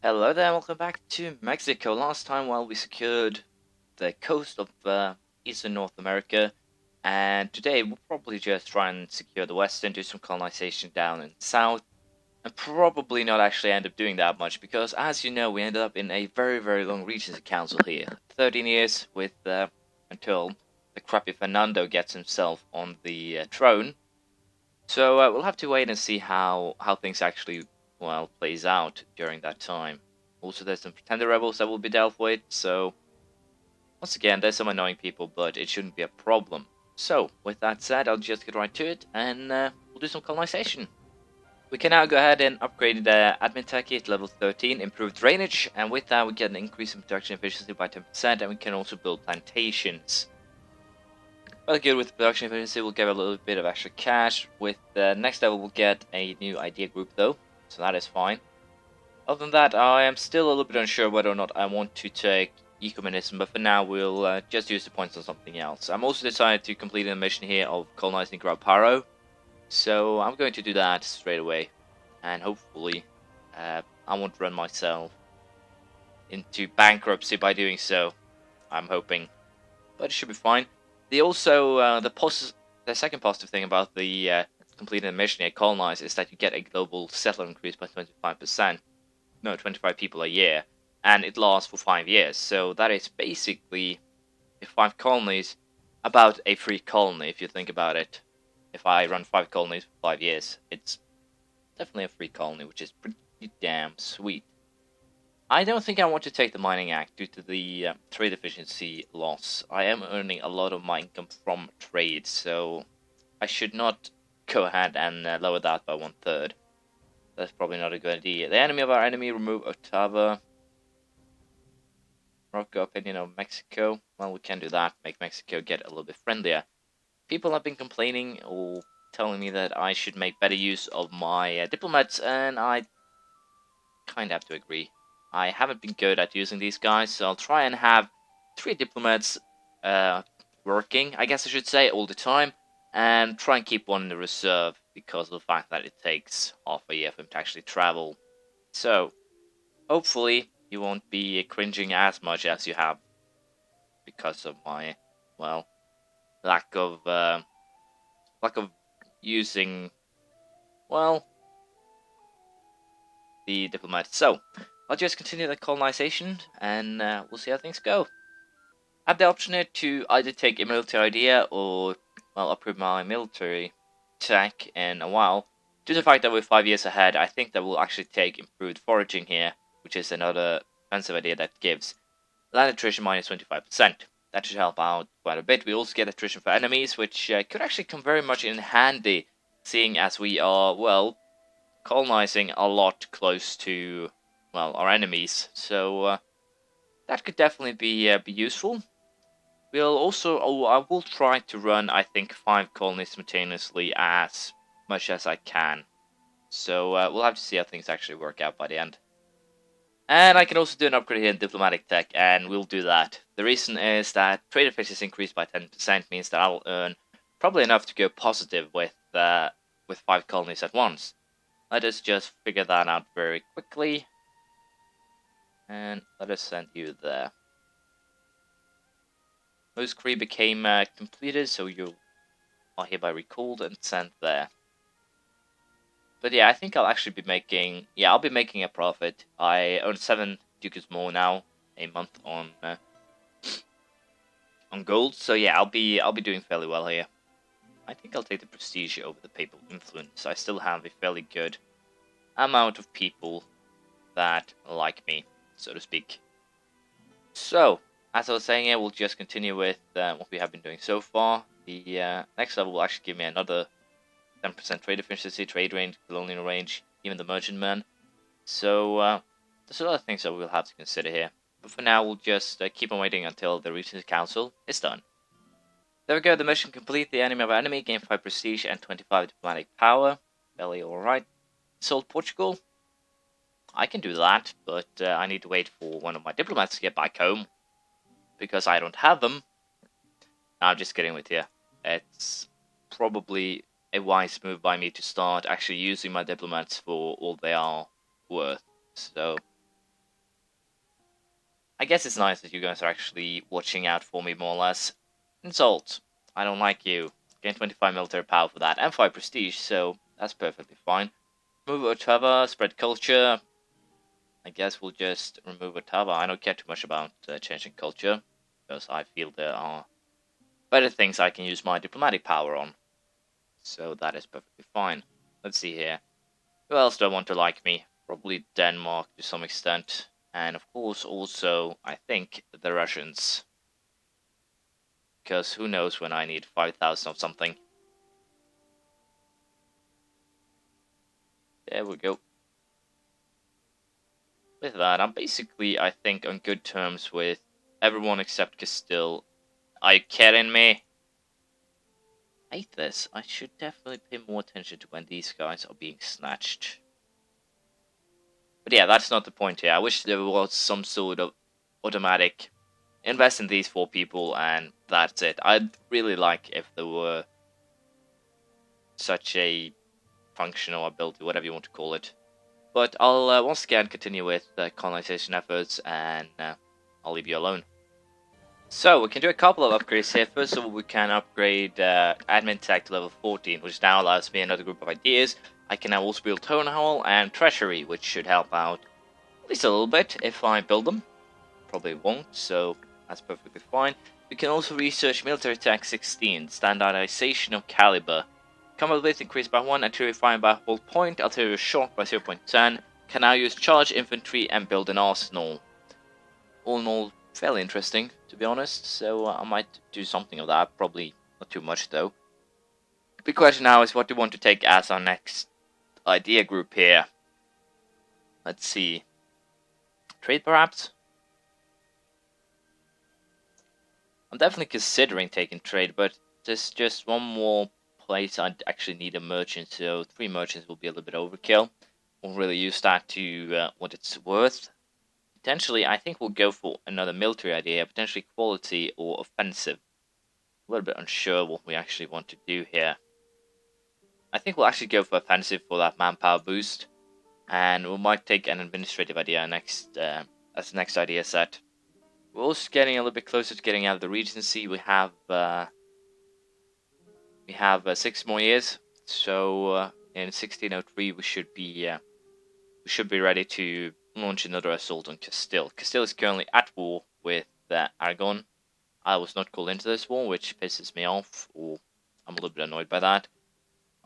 Hello there, welcome back to Mexico. Last time, while we secured the coast of Eastern North America, and today we'll probably just try and secure the Western, do some colonization down in the South, and probably not actually end up doing that much, because as you know, we ended up in a very long Regency Council here. 13 years with until the crappy Fernando gets himself on the throne. So we'll have to wait and see how things actually plays out during that time. Also, there's some pretender rebels that will be dealt with, so once again, there's some annoying people, but it shouldn't be a problem. So, with that said, I'll just get right to it, and we'll do some colonization. We can now go ahead and upgrade the admin tech to level 13, improve drainage, and with that we get an increase in production efficiency by 10%, and we can also build plantations. Well, good with production efficiency, we'll get a little bit of extra cash. With the next level, we'll get a new idea group though, so that is fine. Other than that, I am still a little bit unsure whether or not I want to take ecumenism, but for now we'll just use the points on something else. I'm also decided to complete a mission here of colonizing Graparo, so I'm going to do that straight away, and hopefully I won't run myself into bankruptcy by doing so. I'm hoping, but it should be fine. The second positive thing about the completing the mission here, colonize, is that you get a global settler increase by 25%. No, 25 people a year, and it lasts for 5 years. So that is basically, if 5 colonies, about a free colony. If you think about it, if I run 5 colonies for 5 years, it's definitely a free colony, which is pretty damn sweet. I don't think I want to take the Mining Act due to the trade efficiency loss. I am earning a lot of my income from trade, so I should not go ahead and lower that by 1/3. That's probably not a good idea. The enemy of our enemy, remove Ottawa. Morocco, opinion of Mexico. Well, we can do that, make Mexico get a little bit friendlier. People have been complaining or telling me that I should make better use of my diplomats, and I kind of have to agree. I haven't been good at using these guys, so I'll try and have 3 diplomats working, I guess I should say, all the time, and try and keep one in the reserve because of the fact that it takes half a year for him to actually travel. So, hopefully, you won't be cringing as much as you have because of my, lack of using, the diplomats. So, I'll just continue the colonization, and we'll see how things go. I have the option here to either take a military idea or, upgrade my military tech in a while. Due to the fact that we're 5 years ahead, I think that we'll actually take improved foraging here, which is another offensive idea that gives land attrition minus 25%. That should help out quite a bit. We also get attrition for enemies, which could actually come very much in handy, seeing as we are, colonizing a lot close to, our enemies. So that could definitely be useful. We'll also, I will try to run, I think, 5 colonies simultaneously as much as I can. So we'll have to see how things actually work out by the end. And I can also do an upgrade here in diplomatic tech, and we'll do that. The reason is that trade efficiency increased by 10% means that I will earn probably enough to go positive with 5 colonies at once. Let us just figure that out very quickly. And let us send you there. Most Cree became completed, so you are hereby recalled and sent there. But yeah, I think I'll actually be making, I'll be making a profit. I earn 7 ducats more now a month on gold, so yeah, I'll be doing fairly well here. I think I'll take the prestige over the papal influence. I still have a fairly good amount of people that like me, so to speak. So, as I was saying here, we'll just continue with what we have been doing so far. The next level will actually give me another 10% trade efficiency, trade range, colonial range, even the merchantman. So, there's a lot of things that we'll have to consider here. But for now, we'll just keep on waiting until the Regency Council is done. There we go, the mission complete. The enemy of our enemy gained 5 prestige and 25 diplomatic power. Fairly alright. Sold Portugal. I can do that, but I need to wait for one of my diplomats to get back home, because I don't have them. No, I'm just kidding with you. It's probably a wise move by me to start actually using my diplomats for all they are worth. So, I guess it's nice that you guys are actually watching out for me, more or less. Insult. I don't like you. Gain 25 military power for that, and 5 prestige, so that's perfectly fine. Remove Ottawa, spread culture. I guess we'll just remove Ottawa. I don't care too much about changing culture, because I feel there are better things I can use my diplomatic power on. So that is perfectly fine. Let's see here. Who else do I want to like me? Probably Denmark to some extent. And of course also, I think, the Russians. Because who knows when I need 5,000 of something. There we go. With that, I'm basically, I think, on good terms with everyone except Castile. Are you kidding me? I hate this. I should definitely pay more attention to when these guys are being snatched. But yeah, that's not the point here. I wish there was some sort of automatic invest in these 4 people and that's it. I'd really like if there were such a functional ability, whatever you want to call it. But I'll once again continue with the colonization efforts and I'll leave you alone. So we can do a couple of upgrades here. First of all, we can upgrade admin tech to level 14, which now allows me another group of ideas. I can now also build Tone Hall and Treasury, which should help out at least a little bit if I build them. Probably won't, so that's perfectly fine. We can also research Military Tech 16, Standardization of Caliber. Combat width increased by 1, artillery firing by a whole point, artillery shock by 0.10. Can now use charge infantry and build an arsenal. All in all, fairly interesting, to be honest, so I might do something of that, probably not too much though. The big question now is what do we want to take as our next idea group here. Let's see. Trade perhaps? I'm definitely considering taking trade, but there's just one more place I'd actually need a merchant, so 3 merchants will be a little bit overkill. Won't really use that to what it's worth. Potentially, I think we'll go for another military idea, potentially quality or offensive. A little bit unsure what we actually want to do here. I think we'll actually go for offensive for that manpower boost, and we might take an administrative idea next as the next idea set. We're also getting a little bit closer to getting out of the Regency. We have 6 more years, so in 1603 we should be ready to launch another assault on Castile. Castile is currently at war with Aragon. I was not called into this war, which pisses me off, or I'm a little bit annoyed by that.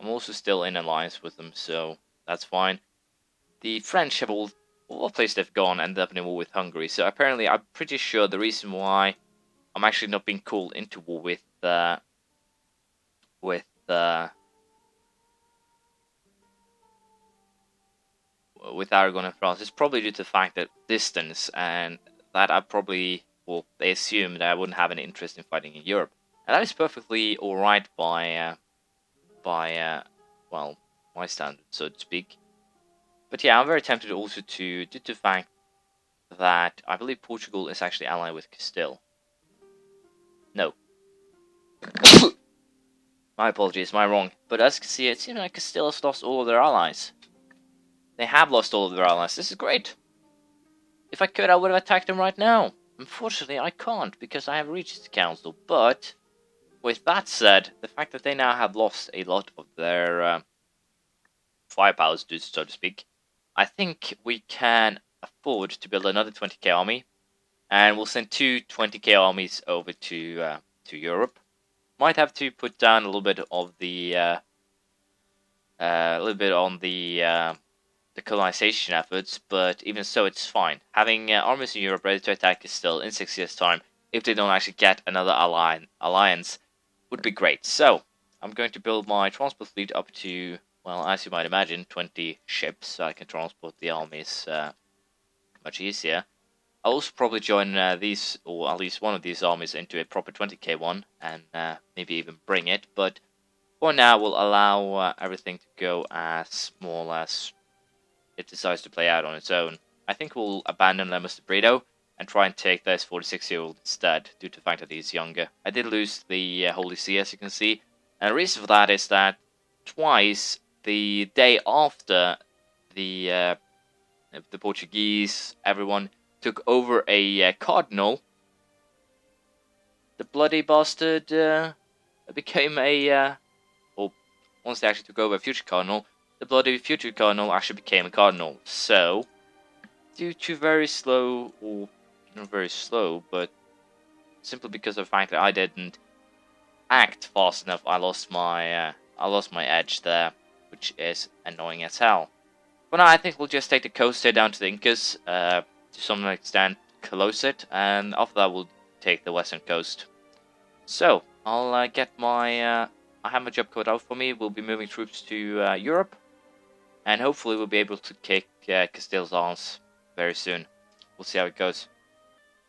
I'm also still in alliance with them, so that's fine. The French have all places they've gone ended up in a war with Hungary, so apparently I'm pretty sure the reason why I'm actually not being called into war with Aragon and France is probably due to the fact that distance, and that they assume that I wouldn't have any interest in fighting in Europe, and that is perfectly alright by my standards, so to speak. But yeah, I'm very tempted also due to the fact that I believe Portugal is actually allied with Castile. No. My apologies, my wrong. But as you can see, it seems like Castile has lost all of their allies. They have lost all of their allies. This is great. If I could, I would have attacked them right now. Unfortunately, I can't because I have reached the council. But with that said, the fact that they now have lost a lot of their firepower, so to speak, I think we can afford to build another 20k army, and we'll send 2 20k armies over to Europe. Might have to put down a little bit of the the colonization efforts, but even so, it's fine. Having armies in Europe ready to attack is still in 6 years' time, if they don't actually get another alliance, would be great. So, I'm going to build my transport fleet up to, well, as you might imagine, 20 ships, so I can transport the armies much easier. I'll also probably join these, or at least one of these armies, into a proper 20k one, and maybe even bring it, but for now we'll allow everything to go as more or less it decides to play out on its own. I think we'll abandon Lemus de Brito and try and take this 46-year-old instead, due to the fact that he's younger. I did lose the Holy See, as you can see, and the reason for that is that twice, the day after the Portuguese, everyone took over a cardinal, the bloody bastard became well, once they actually took over a future cardinal, the bloody future cardinal actually became a cardinal. So, due to very slow, or not very slow, but simply because of the fact that I didn't act fast enough, I lost my edge there, which is annoying as hell. For now, I think we'll just take the coast here down to the Incas, to some extent close it, and after that we'll take the western coast. So, I'll get my, I have my job code out for me. We'll be moving troops to Europe, and hopefully we'll be able to kick Castile's ass very soon. We'll see how it goes.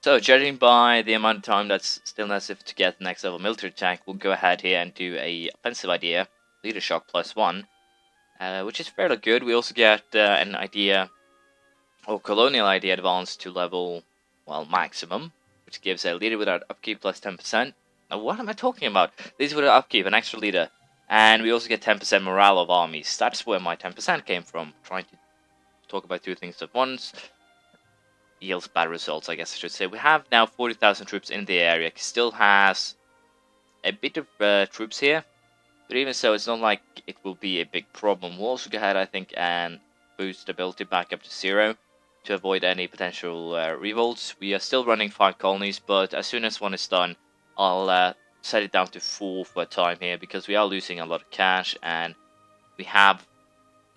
So, judging by the amount of time that's still necessary to get the next level military attack, we'll go ahead here and do a offensive idea, leader shock +1, which is fairly good. We also get an idea, or colonial idea advance to level, well, maximum, which gives a leader without upkeep +10%. Now, what am I talking about? Leaders without upkeep, an extra leader. And we also get 10% morale of armies. That's where my 10% came from. Trying to talk about two things at once yields bad results, I guess I should say. We have now 40,000 troops in the area. Still has a bit of troops here. But even so, it's not like it will be a big problem. We'll also go ahead, I think, and boost ability back up to 0 to avoid any potential revolts. We are still running 5 colonies, but as soon as one is done, I'll set it down to 4 for a time here, because we are losing a lot of cash, and we have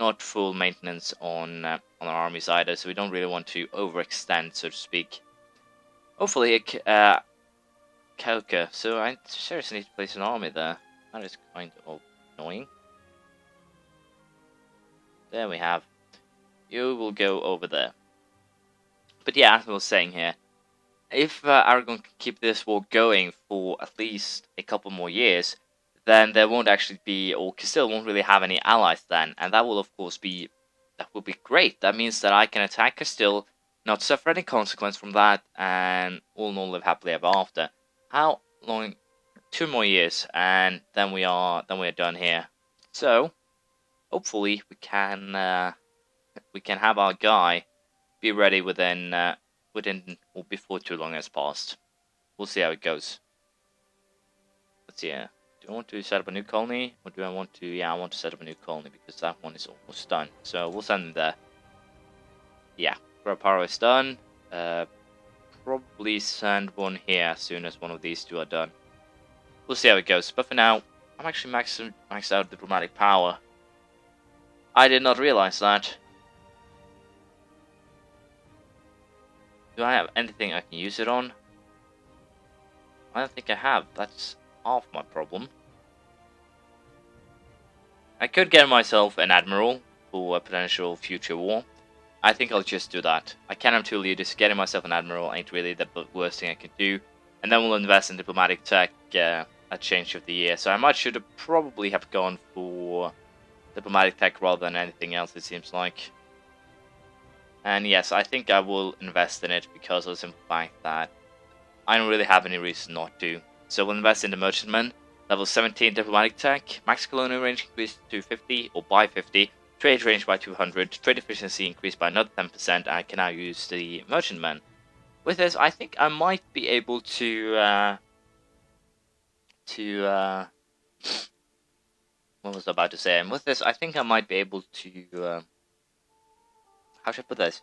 not full maintenance on our armies either, so we don't really want to overextend, so to speak. Hopefully, Kauka. So I seriously need to place an army there. That is kind of annoying. There we have. You will go over there. But yeah, as I was saying here, if Aragon can keep this war going for at least a couple more years, then there won't actually be, or Castile won't really have any allies then, and that will of course be, that will be great. That means that I can attack Castile, not suffer any consequence from that, and all will live happily ever after. How long? 2 more years, and then we are done here. So hopefully we can have our guy be ready within or before too long has passed. We'll see how it goes. Let's see. Do I want to set up a new colony, or do I want to? Yeah, I want to set up a new colony because that one is almost done. So we'll send them there. Yeah, Reparo is done. Probably send one here as soon as one of these two are done. We'll see how it goes. But for now, I'm actually maxed out diplomatic power. I did not realize that. Do I have anything I can use it on? I don't think I have. That's half my problem. I could get myself an admiral for a potential future war. I think I'll just do that. I can have 2 leaders. Getting myself an admiral ain't really the worst thing I can do. And then we'll invest in diplomatic tech at change of the year. So I should have probably have gone for diplomatic tech rather than anything else, it seems like. And yes, I think I will invest in it because of the simple fact that I don't really have any reason not to. So we'll invest in the merchantman, level 17 diplomatic tech, max colonial range increased to 50 or by 50, trade range by 200, trade efficiency increased by another 10%. I can now use the merchantman. With this, I think I might be able to what was I about to say? And with this, I think I might be able to how should I put this?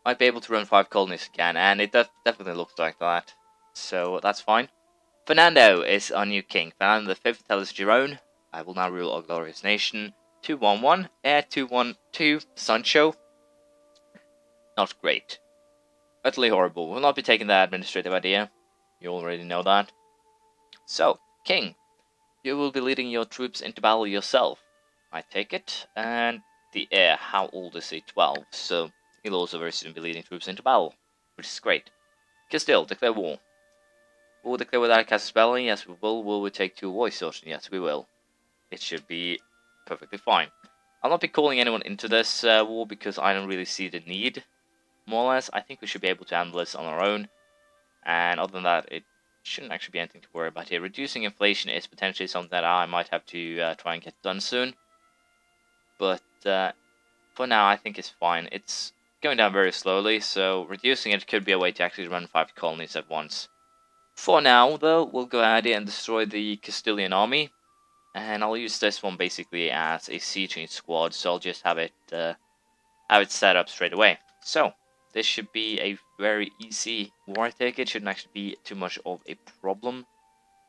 Might be able to run 5 colonies again, and it definitely looks like that. So that's fine. Fernando is our new king. Fernando the Fifth, tell us Girone. I will now rule our glorious nation. 211, heir 212, Sancho. Not great. Utterly horrible. We'll not be taking that administrative idea. You already know that. So, king, you will be leading your troops into battle yourself. I take it. And the heir, how old is he? 12. So he'll also very soon be leading troops into battle, which is great. Castile, declare war. Will we declare without a casus belli? Yes, we will. Will we take 2 war extortion? Yes, we will. It should be perfectly fine. I'll not be calling anyone into this war because I don't really see the need. More or less, I think we should be able to handle this on our own. And other than that, it shouldn't actually be anything to worry about here. Reducing inflation is potentially something that I might have to try and get done soon. But for now, I think it's fine. It's going down very slowly, so reducing it could be a way to actually run 5 colonies at once. For now, though, we'll go ahead and destroy the Castilian army, and I'll use this one basically as a sieging squad, so I'll just have it set up straight away. So, this should be a very easy war, I take it. Shouldn't actually be too much of a problem.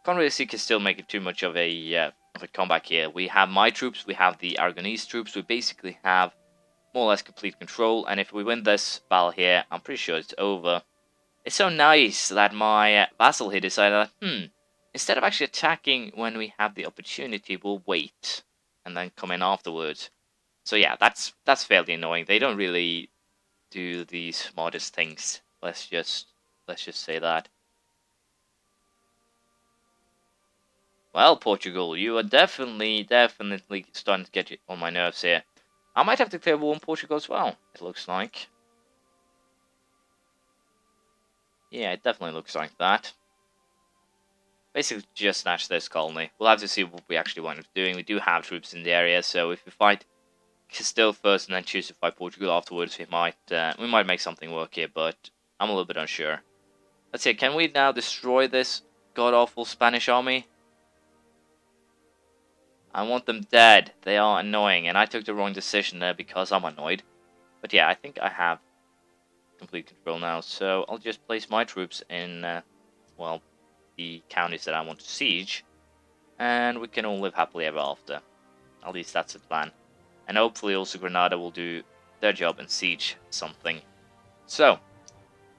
Can't really see Castile making too much of a comeback here. We have my troops, we have the Aragonese troops, we basically have more or less complete control, and if we win this battle here, I'm pretty sure it's over. It's so nice that my vassal here decided that, instead of actually attacking when we have the opportunity, we'll wait and then come in afterwards. So yeah, that's fairly annoying. They don't really do the smartest things. Let's just say that. Well, Portugal, you are definitely starting to get on my nerves here. I might have to declare war on Portugal as well, it looks like. Yeah, it definitely looks like that. Basically, just snatch this colony. We'll have to see what we actually wind up doing. We do have troops in the area, so if we fight Castile first and then choose to fight Portugal afterwards, we might make something work here, but I'm a little bit unsure. Let's see, can we now destroy this god-awful Spanish army? I want them dead. They are annoying, and I took the wrong decision there because I'm annoyed. But yeah, I think I have complete control now, so I'll just place my troops in, well, the counties that I want to siege, and we can all live happily ever after. At least that's the plan. And hopefully also Granada will do their job and siege something. So,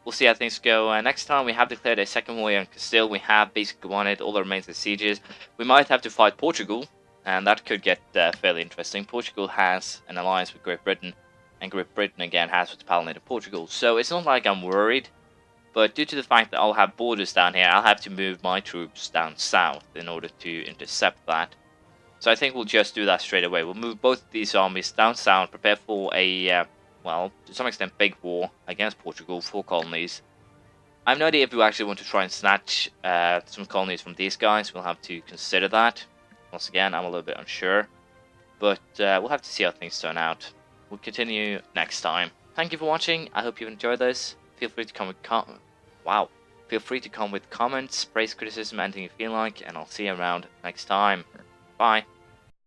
we'll see how things go. Next time we have declared a second war on Castile. We have basically won it, all the remains of sieges. We might have to fight Portugal, and that could get fairly interesting. Portugal has an alliance with Great Britain, and Great Britain again has what's Palinated Portugal. So it's not like I'm worried, but due to the fact that I'll have borders down here, I'll have to move my troops down south in order to intercept that. So I think we'll just do that straight away. We'll move both of these armies down south, prepare for a, well, to some extent big war against Portugal, 4 colonies. I have no idea if we actually want to try and snatch some colonies from these guys. We'll have to consider that. Once again, I'm a little bit unsure, but we'll have to see how things turn out. We'll continue next time. Thank you for watching. I hope you enjoyed this. Feel free to come with Feel free to come with comments, praise, criticism, anything you feel like, and I'll see you around next time. Bye.